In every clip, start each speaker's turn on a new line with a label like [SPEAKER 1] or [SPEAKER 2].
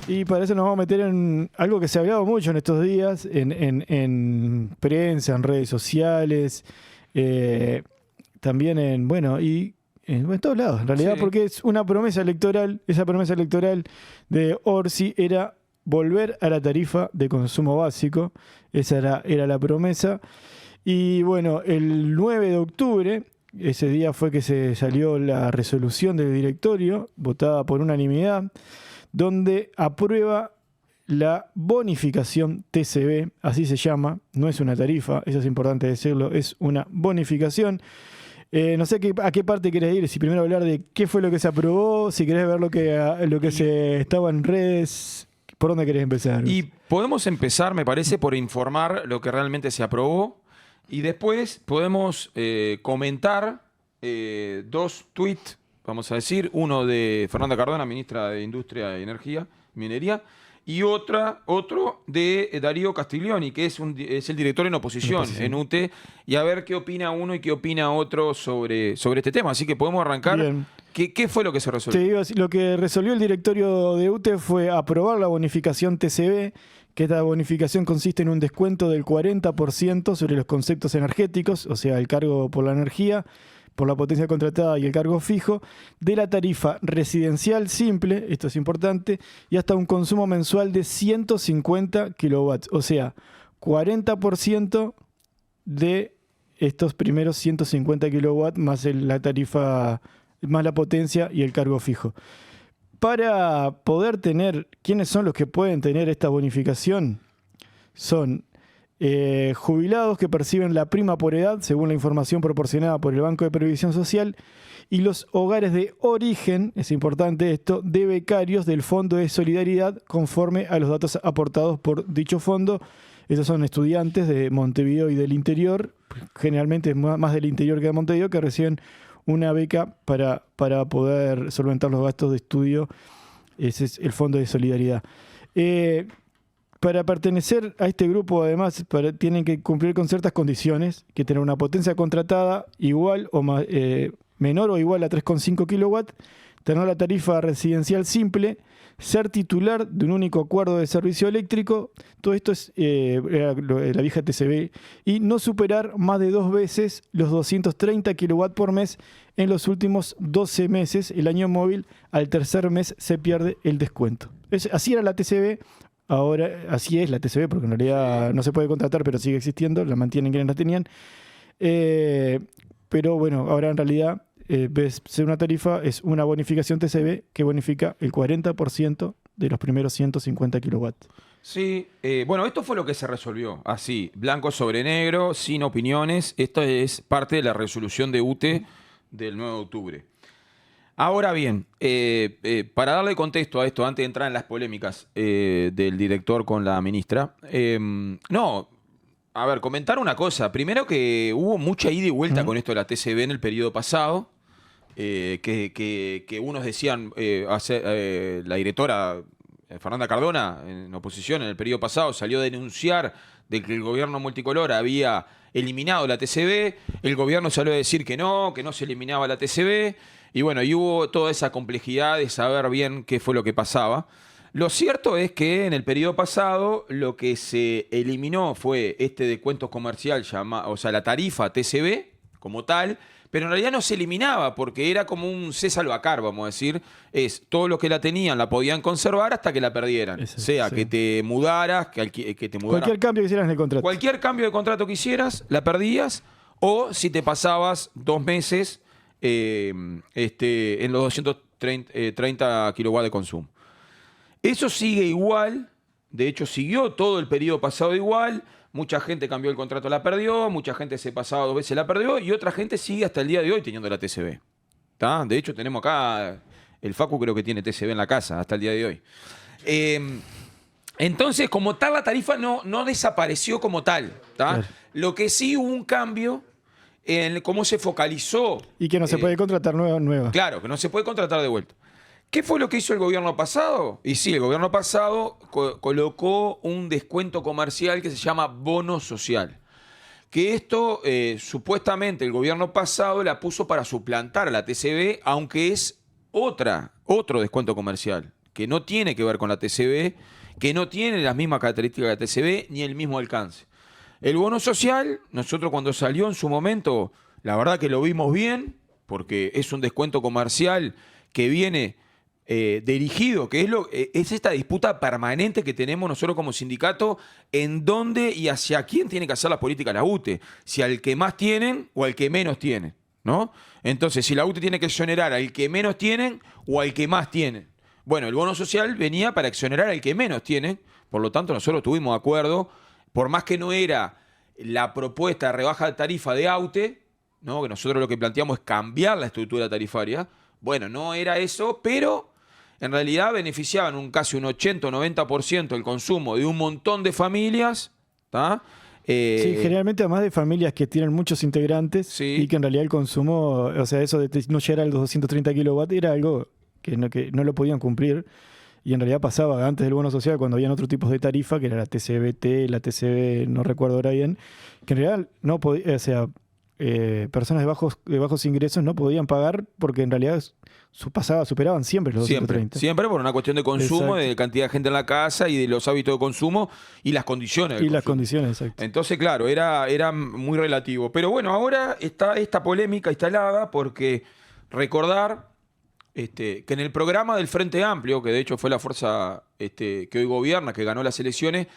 [SPEAKER 1] Y para eso nos vamos a meter en algo que se ha hablado mucho en estos días, en prensa, en redes sociales, también en todos lados, en realidad,
[SPEAKER 2] Sí.
[SPEAKER 1] porque es una promesa electoral. Esa promesa electoral de Orsi era volver a la tarifa de consumo básico. Esa era la promesa. Y bueno, el 9 de octubre, ese día fue que se salió la resolución del directorio, votada por unanimidad, donde aprueba la bonificación TCB, así se llama, no es una tarifa, eso es importante decirlo, es una bonificación. No sé a qué parte querés ir, si primero hablar de qué fue lo que se aprobó, si querés ver lo que se estaba en redes, ¿por dónde querés empezar?
[SPEAKER 2] Y podemos empezar, me parece, por informar lo que realmente se aprobó y después podemos comentar dos tweets, vamos a decir, uno de Fernanda Cardona, ministra de Industria, Energía, Minería, y otro de Darío Castiglioni, que es el director en oposición en UTE, y a ver qué opina uno y qué opina otro sobre este tema. Así que podemos arrancar.
[SPEAKER 1] Bien.
[SPEAKER 2] ¿Qué fue lo que se resolvió?
[SPEAKER 1] Te digo, lo que resolvió el directorio de UTE fue aprobar la bonificación TCB, que esta bonificación consiste en un descuento del 40% sobre los conceptos energéticos, o sea, el cargo por la energía, por la potencia contratada y el cargo fijo, de la tarifa residencial simple, esto es importante, y hasta un consumo mensual de 150 kilowatts, o sea, 40% de estos primeros 150 kilowatts más la tarifa, más la potencia y el cargo fijo. Para poder tener, ¿quiénes son los que pueden tener esta bonificación? Son jubilados que perciben la prima por edad, según la información proporcionada por el Banco de Previsión Social, y los hogares de origen, es importante esto, de becarios del Fondo de Solidaridad, conforme a los datos aportados por dicho fondo. Estos son estudiantes de Montevideo y del interior, generalmente más del interior que de Montevideo, que reciben una beca para poder solventar los gastos de estudio. Ese es el Fondo de Solidaridad. Para pertenecer a este grupo, además, tienen que cumplir con ciertas condiciones, que tener una potencia contratada igual o menor o igual a 3,5 kilowatts, tener la tarifa residencial simple, ser titular de un único acuerdo de servicio eléctrico, todo esto es la vieja TCB, y no superar más de 2 veces los 230 kilowatts por mes en los últimos 12 meses. El año móvil, al tercer mes, se pierde el descuento. Así era la TCB. Ahora, así es la TCB, porque en realidad no se puede contratar, pero sigue existiendo, la mantienen quienes la tenían. Pero bueno, ahora en realidad, ves, ser una tarifa es una bonificación TCB que bonifica el 40% de los primeros 150 kilowatts.
[SPEAKER 2] Sí, bueno, esto fue lo que se resolvió, así, blanco sobre negro, sin opiniones. Esto es parte de la resolución de UTE del 9 de octubre. Ahora bien, para darle contexto a esto, antes de entrar en las polémicas del director con la ministra, comentar una cosa. Primero que hubo mucha ida y vuelta con esto de la TCB en el periodo pasado, que unos decían, la directora Fernanda Cardona, en oposición en el periodo pasado, salió a denunciar de que el gobierno multicolor había eliminado la TCB, el gobierno salió a decir que no se eliminaba la TCB. Y bueno, y hubo toda esa complejidad de saber bien qué fue lo que pasaba. Lo cierto es que en el periodo pasado lo que se eliminó fue este descuento comercial, o sea, la tarifa TCB como tal, pero en realidad no se eliminaba porque era como un césalo-vacar, vamos a decir. Es todo lo que la tenían la podían conservar hasta que la perdieran. Sea que te mudaras, que te mudaras.
[SPEAKER 1] Cualquier cambio que hicieras en el contrato.
[SPEAKER 2] Cualquier cambio de contrato que hicieras, la perdías, o si te pasabas 2 meses en los 230 kilowatts de consumo. Eso sigue igual, de hecho siguió todo el periodo pasado igual, mucha gente cambió el contrato, la perdió, mucha gente se pasaba 2 veces, la perdió, y otra gente sigue hasta el día de hoy teniendo la TCB. ¿Tá? De hecho tenemos acá, el Facu creo que tiene TCB en la casa hasta el día de hoy. Entonces, como tal, la tarifa no desapareció como tal. ¿Tá? Claro. Lo que sí hubo un cambio en cómo se focalizó.
[SPEAKER 1] Y que no se puede contratar nueva.
[SPEAKER 2] Claro, que no se puede contratar de vuelta. ¿Qué fue lo que hizo el gobierno pasado? Y sí, el gobierno pasado colocó un descuento comercial que se llama bono social. Que esto, supuestamente, el gobierno pasado la puso para suplantar a la TCB, aunque es otro descuento comercial, que no tiene que ver con la TCB, que no tiene las mismas características de la TCB ni el mismo alcance. El bono social, nosotros cuando salió en su momento, la verdad que lo vimos bien, porque es un descuento comercial que viene dirigido, que es esta disputa permanente que tenemos nosotros como sindicato, en dónde y hacia quién tiene que hacer la política la UTE, si al que más tienen o al que menos tienen, ¿no? Entonces, si la UTE tiene que exonerar al que menos tienen o al que más tienen. Bueno, el bono social venía para exonerar al que menos tiene, por lo tanto nosotros tuvimos de acuerdo, por más que no era la propuesta de rebaja de tarifa de AUTE, ¿no? Que nosotros lo que planteamos es cambiar la estructura tarifaria. Bueno, no era eso, pero en realidad beneficiaban casi un 80 o 90% el consumo de un montón de familias, ¿tá?
[SPEAKER 1] Sí, generalmente además de familias que tienen muchos integrantes,
[SPEAKER 2] Sí.
[SPEAKER 1] Y que en realidad el consumo, o sea, eso de no llegar a los 230 kilowatts era algo que no lo podían cumplir. Y en realidad pasaba antes del bono social, cuando habían otros tipos de tarifa, que era la TCBT, la TCB, no recuerdo ahora bien, que en realidad no podía, o sea, personas de bajos ingresos no podían pagar porque en realidad superaban siempre los 230.
[SPEAKER 2] Siempre por una cuestión de consumo,
[SPEAKER 1] Exacto.
[SPEAKER 2] de cantidad de gente en la casa y de los hábitos de consumo y las condiciones del
[SPEAKER 1] Y las
[SPEAKER 2] consumo.
[SPEAKER 1] condiciones, exacto.
[SPEAKER 2] Entonces, claro, era muy relativo. Pero bueno, ahora está esta polémica instalada porque recordar que en el programa del Frente Amplio, que de hecho fue la fuerza que hoy gobierna, que ganó las elecciones,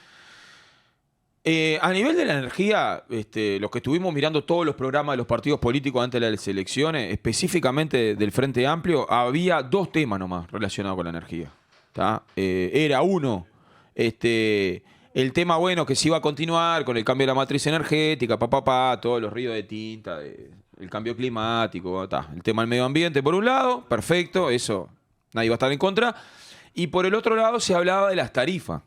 [SPEAKER 2] a nivel de la energía, los que estuvimos mirando todos los programas de los partidos políticos antes de las elecciones, específicamente del Frente Amplio, había dos temas nomás relacionados con la energía. ¿Tá? Era uno, el tema bueno que se iba a continuar con el cambio de la matriz energética, todos los ríos de tinta, el cambio climático, ¿tá? El tema del medio ambiente por un lado, perfecto, eso nadie va a estar en contra. Y por el otro lado se hablaba de las tarifas.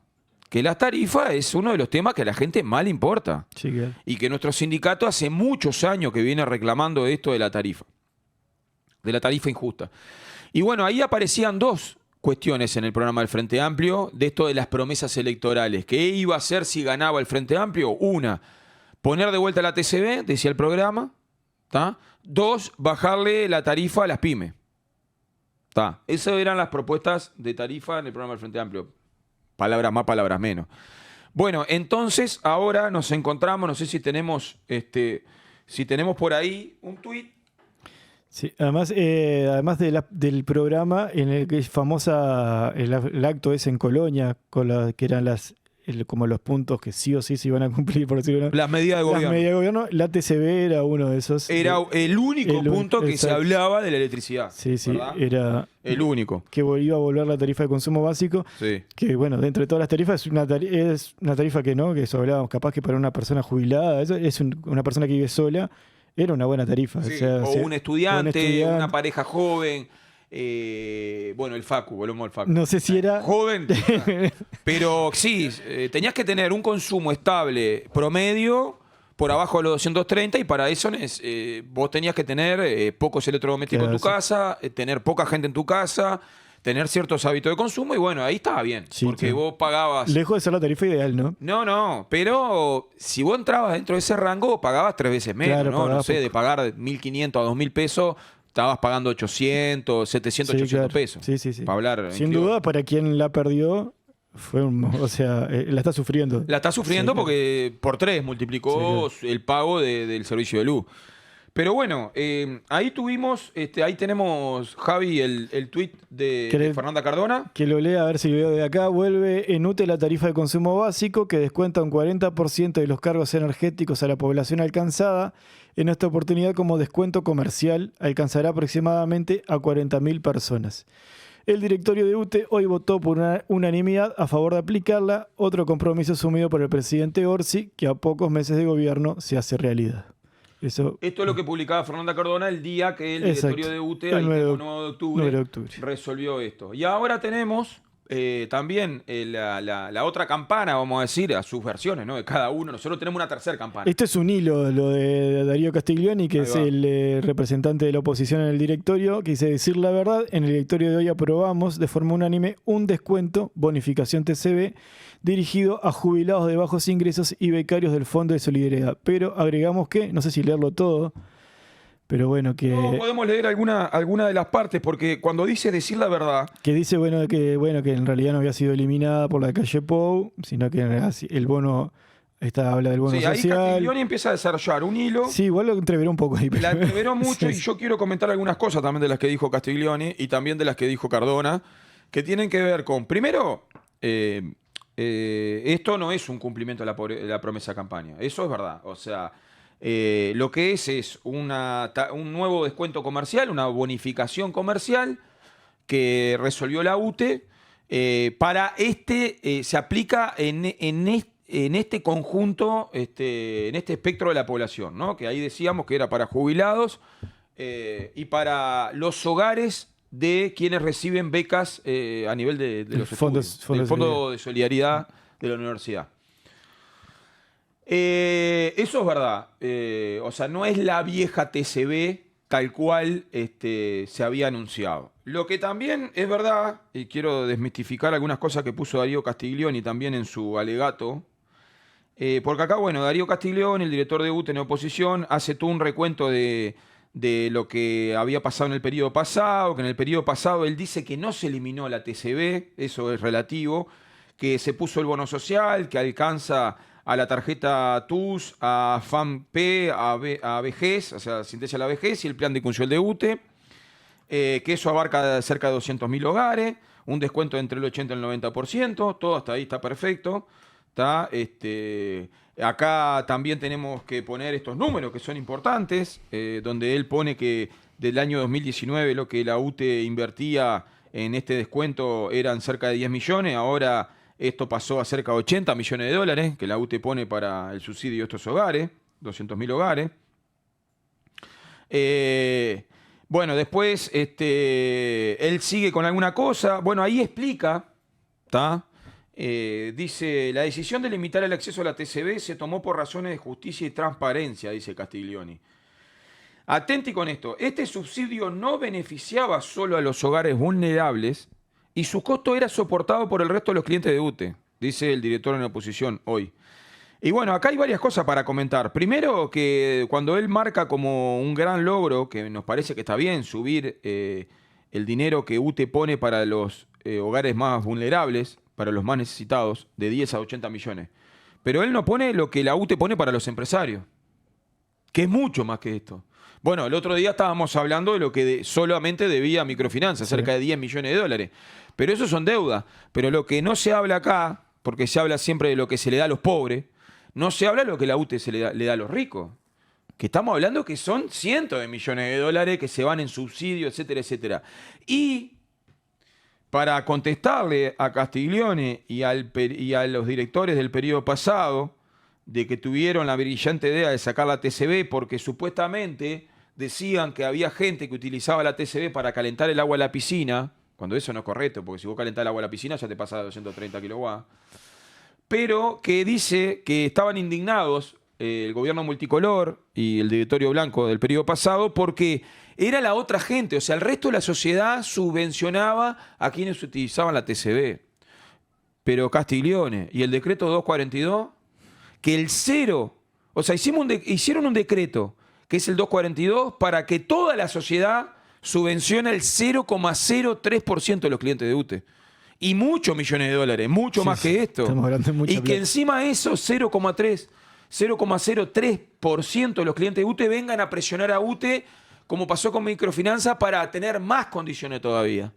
[SPEAKER 2] Que las tarifas es uno de los temas que a la gente más le importa.
[SPEAKER 1] Sí, claro.
[SPEAKER 2] Y que nuestro sindicato hace muchos años que viene reclamando esto de la tarifa injusta. Y bueno, ahí aparecían dos cuestiones en el programa del Frente Amplio, de esto de las promesas electorales. ¿Qué iba a hacer si ganaba el Frente Amplio? Una, poner de vuelta la TCB, decía el programa. ¿Tá? Dos, bajarle la tarifa a las pymes. ¿Tá? Esas eran las propuestas de tarifa en el programa del Frente Amplio. Palabras más, palabras menos. Bueno, entonces ahora nos encontramos, no sé si tenemos por ahí un tuit.
[SPEAKER 1] Sí, además del programa en el que es famosa el acto ese en Colonia, que eran como los puntos que sí o sí se iban a cumplir, por decirlo.
[SPEAKER 2] Las medidas de gobierno.
[SPEAKER 1] Las medidas de gobierno, la TCB era uno de esos.
[SPEAKER 2] Era el único punto que se
[SPEAKER 1] exacto.
[SPEAKER 2] hablaba de la electricidad.
[SPEAKER 1] Sí,
[SPEAKER 2] ¿verdad?
[SPEAKER 1] era
[SPEAKER 2] el único.
[SPEAKER 1] que iba a volver la tarifa de consumo básico.
[SPEAKER 2] Sí.
[SPEAKER 1] Que bueno, dentro de todas las tarifas es una tarifa que eso hablábamos, capaz que para una persona jubilada, una persona que vive sola, era una buena tarifa.
[SPEAKER 2] Sí,
[SPEAKER 1] o sea,
[SPEAKER 2] un estudiante, una pareja joven. Bueno, el Facu, volvemos al Facu.
[SPEAKER 1] No sé si era
[SPEAKER 2] joven, pero sí, tenías que tener un consumo estable promedio por abajo de los 230 y para eso vos tenías que tener pocos electrodomésticos en tu casa, tener poca gente en tu casa, tener ciertos hábitos de consumo y bueno, ahí estaba bien,
[SPEAKER 1] sí,
[SPEAKER 2] porque vos pagabas...
[SPEAKER 1] Lejos de ser la tarifa ideal, ¿no?
[SPEAKER 2] No, pero si vos entrabas dentro de ese rango pagabas 3 veces menos,
[SPEAKER 1] claro,
[SPEAKER 2] ¿no? No sé, de pagar 1.500 a 2.000 pesos... Estabas pagando 800, 700, 800 pesos.
[SPEAKER 1] Sí.
[SPEAKER 2] Para hablar.
[SPEAKER 1] Sin duda, para quien la perdió, la está sufriendo.
[SPEAKER 2] La está sufriendo porque por 3 multiplicó el pago del servicio de luz. Pero bueno, ahí tuvimos, ahí tenemos, Javi, el tuit de Fernanda Cardona.
[SPEAKER 1] Que lo lea, a ver si lo veo de acá. Vuelve en UTE la tarifa de consumo básico que descuenta un 40% de los cargos energéticos a la población alcanzada. En esta oportunidad, como descuento comercial, alcanzará aproximadamente a 40.000 personas. El directorio de UTE hoy votó por unanimidad a favor de aplicarla, otro compromiso asumido por el presidente Orsi, que a pocos meses de gobierno se hace realidad.
[SPEAKER 2] Esto es lo que publicaba Fernanda Cardona el día que el directorio de UTE, el 9 de octubre, resolvió esto. Y ahora tenemos también la otra campana, vamos a decir, a sus versiones, ¿no? De cada uno. Nosotros tenemos una tercera campana.
[SPEAKER 1] Este es un hilo, lo de Darío Castiglioni, que es el representante de la oposición en el directorio, que dice: decir la verdad, en el directorio de hoy aprobamos de forma unánime un descuento, bonificación TCB, dirigido a jubilados de bajos ingresos y becarios del Fondo de Solidaridad. Pero agregamos que, no sé si leerlo todo, Pero bueno, que...
[SPEAKER 2] No, podemos leer alguna de las partes, porque cuando dice decir la verdad...
[SPEAKER 1] Que dice, que en realidad no había sido eliminada por la calle Pou, sino que el bono... habla del bono
[SPEAKER 2] sí, ahí
[SPEAKER 1] social.
[SPEAKER 2] Castiglioni empieza a desarrollar un hilo.
[SPEAKER 1] Sí, igual lo entreveró un poco ahí.
[SPEAKER 2] La entreveró mucho
[SPEAKER 1] Sí.
[SPEAKER 2] y yo quiero comentar algunas cosas también de las que dijo Castiglioni y también de las que dijo Cardona, que tienen que ver con, primero, esto no es un cumplimiento de la promesa de campaña, eso es verdad. O sea, lo que es un nuevo descuento comercial, una bonificación comercial que resolvió la UTE. Se aplica en este conjunto, en este espectro de la población, ¿no? Que ahí decíamos que era para jubilados y para los hogares de quienes reciben becas a nivel de los estudios, del Fondo de Solidaridad de la universidad. Eso es verdad. O sea, no es la vieja TCB tal cual se había anunciado. Lo que también es verdad, y quiero desmistificar algunas cosas que puso Darío Castiglioni también en su alegato, porque acá, bueno, Darío Castiglioni, el director de UTE en oposición, hace todo un recuento de lo que había pasado en el periodo pasado, que en el periodo pasado él dice que no se eliminó la TCB, eso es relativo, que se puso el bono social, que alcanza a la tarjeta TUS, a FAMP, a vejez, o sea, asistencia a la vejez y el plan de inclusión de UTE, que eso abarca cerca de 200.000 hogares, un descuento entre el 80 y el 90%, todo hasta ahí está perfecto. ¿Tá? Acá también tenemos que poner estos números que son importantes, donde él pone que del año 2019 lo que la UTE invertía en este descuento eran cerca de 10 millones, ahora esto pasó a cerca de 80 millones de dólares que la UTE pone para el subsidio de estos hogares, 200.000 hogares. Bueno, después él sigue con alguna cosa, bueno, ahí explica, ¿está? Dice, la decisión de limitar el acceso a la TCB se tomó por razones de justicia y transparencia, dice Castiglioni. Atenti con esto, este subsidio no beneficiaba solo a los hogares vulnerables y su costo era soportado por el resto de los clientes de UTE, dice el director en la oposición hoy. Y bueno, acá hay varias cosas para comentar. Primero, que cuando él marca como un gran logro, que nos parece que está bien, subir el dinero que UTE pone para los hogares más vulnerables, para los más necesitados, de 10 a 80 millones. Pero él no pone lo que la UTE pone para los empresarios, que es mucho más que esto. Bueno, el otro día estábamos hablando de lo que solamente debía microfinanzas, cerca de 10 millones de dólares. Pero eso son deudas. Pero lo que no se habla acá, porque se habla siempre de lo que se le da a los pobres, no se habla de lo que la UTE le da a los ricos. Que estamos hablando que son cientos de millones de dólares que se van en subsidio, etcétera, etcétera. Y para contestarle a Castiglioni y a los directores del periodo pasado de que tuvieron la brillante idea de sacar la TCB porque supuestamente decían que había gente que utilizaba la TCB para calentar el agua de la piscina, cuando eso no es correcto, porque si vos calentás el agua de la piscina ya te pasa a 230 kilowatts, pero que dice que estaban indignados el gobierno multicolor y el directorio blanco del periodo pasado porque era la otra gente, o sea, el resto de la sociedad subvencionaba a quienes utilizaban la TCB. Pero Castiglioni y el decreto 242, que el cero, o sea, hicieron un decreto, que es el 242, para que toda la sociedad subvencione el 0,03% de los clientes de UTE. Y muchos millones de dólares, mucho más que esto.
[SPEAKER 1] Estamos hablando de mucha
[SPEAKER 2] y que
[SPEAKER 1] plata.
[SPEAKER 2] encima de eso, 0,03% de los clientes de UTE vengan a presionar a UTE, como pasó con microfinanza, para tener más condiciones todavía.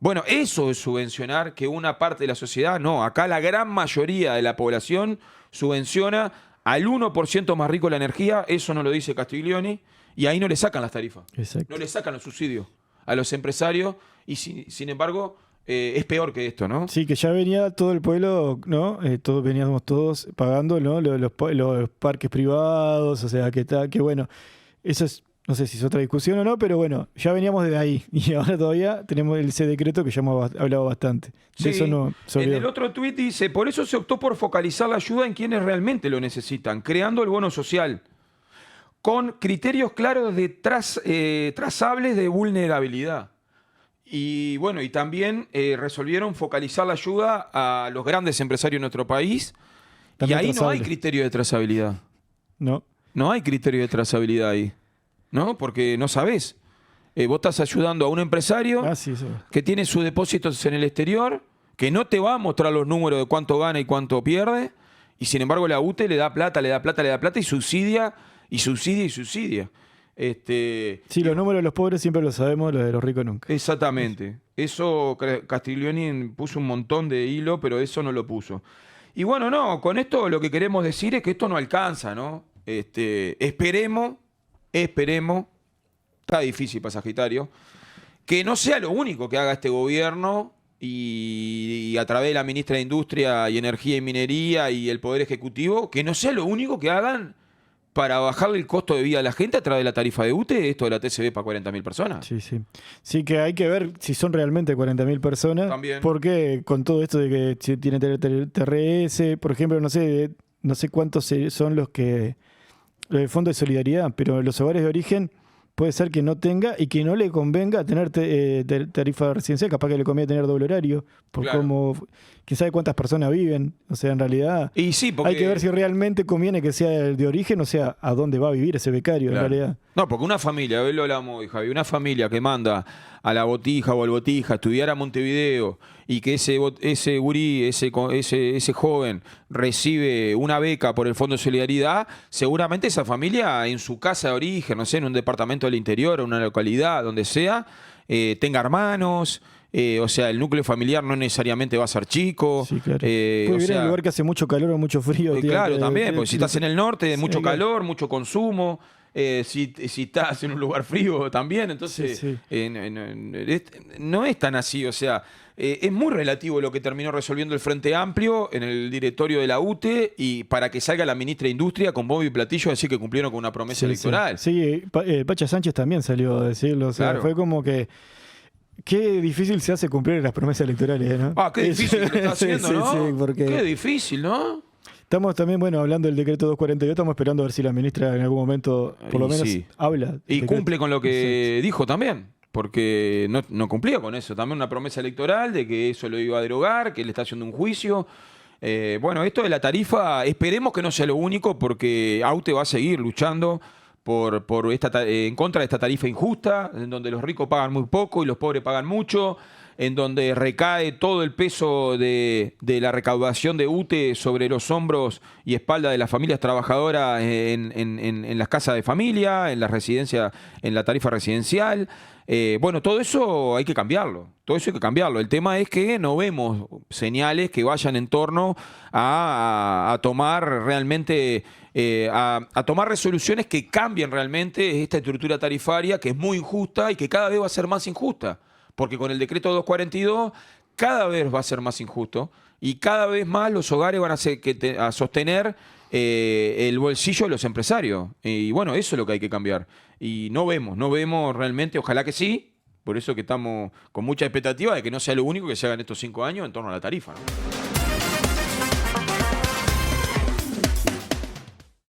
[SPEAKER 2] Bueno, eso es subvencionar que una parte de la sociedad, no. Acá la gran mayoría de la población subvenciona al 1% más rico la energía, eso no lo dice Castiglioni, y ahí no le sacan las tarifas.
[SPEAKER 1] Exacto.
[SPEAKER 2] No le sacan los subsidios a los empresarios, y sin embargo es peor que esto, ¿no?
[SPEAKER 1] Sí, que ya venía todo el pueblo, ¿no? Veníamos todos pagando, ¿no? Los parques privados, o sea, que bueno, eso es, no sé si es otra discusión o no, pero bueno, ya veníamos de ahí y ahora todavía tenemos ese decreto que ya hemos hablado bastante. De
[SPEAKER 2] Sí,
[SPEAKER 1] eso no se
[SPEAKER 2] en
[SPEAKER 1] olvidó.
[SPEAKER 2] el otro tuit dice, por eso se optó por focalizar la ayuda en quienes realmente lo necesitan, creando el bono social, con criterios claros de trazables de vulnerabilidad. Y bueno, y también resolvieron focalizar la ayuda a los grandes empresarios de nuestro país.
[SPEAKER 1] También
[SPEAKER 2] y ahí
[SPEAKER 1] trazable.
[SPEAKER 2] no hay criterio de trazabilidad.
[SPEAKER 1] No.
[SPEAKER 2] No hay criterio de trazabilidad ahí. ¿no? Porque no sabés. Vos estás ayudando a un empresario
[SPEAKER 1] Sí.
[SPEAKER 2] que tiene sus depósitos en el exterior, que no te va a mostrar los números de cuánto gana y cuánto pierde, y sin embargo la UTE le da plata y subsidia, y subsidia, y subsidia.
[SPEAKER 1] Sí, los números de los pobres siempre los sabemos, los de los ricos nunca.
[SPEAKER 2] Exactamente. Eso Castiglioni puso un montón de hilo, pero eso no lo puso. Y bueno, no, con esto lo que queremos decir es que esto no alcanza, ¿no? Esperemos, está difícil para Sagitario, que no sea lo único que haga este gobierno y a través de la ministra de Industria y Energía y Minería y el Poder Ejecutivo, que no sea lo único que hagan para bajarle el costo de vida a la gente a través de la tarifa de UTE, esto de la TCB para 40.000 personas.
[SPEAKER 1] Sí. Sí, que hay que ver si son realmente 40.000 personas.
[SPEAKER 2] También.
[SPEAKER 1] Porque con todo esto de que si tiene TRS, por ejemplo, no sé cuántos son los que el Fondo de Solidaridad, pero los hogares de origen puede ser que no tenga y que no le convenga tener tarifa residencial, capaz que le conviene tener doble horario, por
[SPEAKER 2] Claro.
[SPEAKER 1] como quién sabe cuántas personas viven. O sea, en realidad
[SPEAKER 2] Y sí, porque
[SPEAKER 1] hay que ver si realmente conviene que sea el de origen, o sea, a dónde va a vivir ese becario,
[SPEAKER 2] Claro.
[SPEAKER 1] en realidad.
[SPEAKER 2] No, porque una familia, hoy lo hablamos, Javi, una familia que manda a la Botija o al Botija a estudiar a Montevideo y que ese gurí, ese joven recibe una beca por el Fondo de Solidaridad, seguramente esa familia en su casa de origen, no sé, en un departamento del interior, en una localidad, donde sea, tenga hermanos. O sea, el núcleo familiar no necesariamente va a ser chico.
[SPEAKER 1] Sí, claro.
[SPEAKER 2] o
[SPEAKER 1] Puede vivir en
[SPEAKER 2] sea,
[SPEAKER 1] un lugar que hace mucho calor o mucho frío.
[SPEAKER 2] claro, también, porque si estás en el norte,
[SPEAKER 1] Sí,
[SPEAKER 2] mucho
[SPEAKER 1] claro.
[SPEAKER 2] calor, mucho consumo. Si estás en un lugar frío también, entonces
[SPEAKER 1] Sí.
[SPEAKER 2] no es tan así. O sea, es muy relativo lo que terminó resolviendo el Frente Amplio en el directorio de la UTE y para que salga la ministra de Industria con bombo y platillo a decir que cumplieron con una promesa electoral.
[SPEAKER 1] Sí, Pacha Sánchez también salió a decirlo. O sea,
[SPEAKER 2] Claro.
[SPEAKER 1] fue como que qué difícil se hace cumplir las promesas electorales, ¿no?
[SPEAKER 2] Qué difícil que lo está haciendo,
[SPEAKER 1] Sí,
[SPEAKER 2] ¿no?
[SPEAKER 1] sí, porque
[SPEAKER 2] Qué difícil, ¿no?
[SPEAKER 1] estamos también, hablando del decreto 242, estamos esperando a ver si la ministra en algún momento, por lo
[SPEAKER 2] Y
[SPEAKER 1] menos,
[SPEAKER 2] sí.
[SPEAKER 1] habla. del
[SPEAKER 2] Y
[SPEAKER 1] decreto.
[SPEAKER 2] cumple con lo que dijo también, porque no cumplía con eso. También una promesa electoral de que eso lo iba a derogar, que le está haciendo un juicio. Bueno, esto de la tarifa, esperemos que no sea lo único, porque AUTE va a seguir luchando en contra de esta tarifa injusta, en donde los ricos pagan muy poco y los pobres pagan mucho, en donde recae todo el peso de la recaudación de UTE sobre los hombros y espalda de las familias trabajadoras en las casas de familia, en la residencia, en la tarifa residencial. Bueno, todo eso hay que cambiarlo. Todo eso hay que cambiarlo. El tema es que no vemos señales que vayan en torno a tomar realmente, a tomar resoluciones que cambien realmente esta estructura tarifaria que es muy injusta y que cada vez va a ser más injusta. Porque con el decreto 242 cada vez va a ser más injusto y cada vez más los hogares van a sostener el bolsillo de los empresarios. Y bueno, eso es lo que hay que cambiar. Y no vemos realmente, ojalá que sí, por eso que estamos con mucha expectativa de que no sea lo único que se haga en estos 5 años en torno a la tarifa, ¿no?